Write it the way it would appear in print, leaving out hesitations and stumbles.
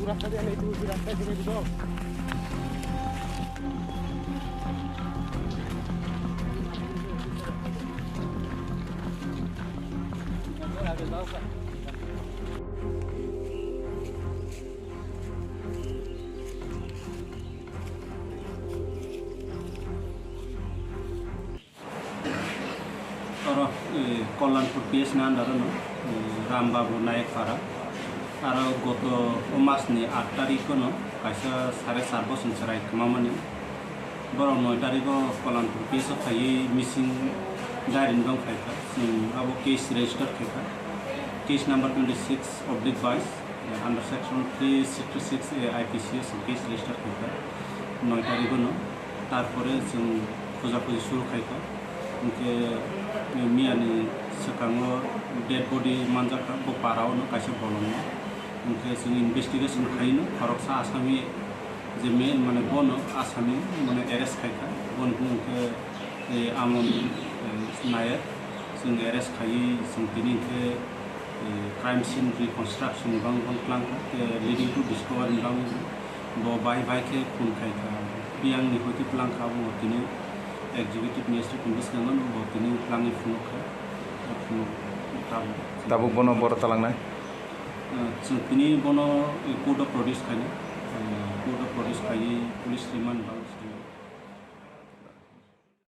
रास्ता दिया नहीं तो रास्ता दिया दो kalyanpur PS na andaro no Rambabu naik para aro goto omas ni 8 tarikh no kaisa 4.5 boson sarai khamamani borok 9 tarikh kalyanpur PS khai missing diary dong khaika abo case register khaika case number 26/22 under section 366 IPCS case register khaika 9 tarikh no tarpore jong khoja khoji shuru khaika उनके Miani सकांगो dead body मंजाखा बोपाराव न कासे बोलंगो उनके जों investigation खाइनो खरकसा आसामी जे main माने बन आसामी माने arrest खाइखा बन उनके आमन नायर जों अरेस्ट खाइ जों बिनिके क्राइम सीन रिकन्स्ट्रक्शन बां बन प्लांखा लीडिंग टू डिस्कवरी बां बो बाय के खुन खाइखा बियांग नि होति प्लांखा बो तिनि executive minister kumbis kangan bahwa ini plangi funuk tabu bono bor talang nai ini bono code of produce kani police rimani bang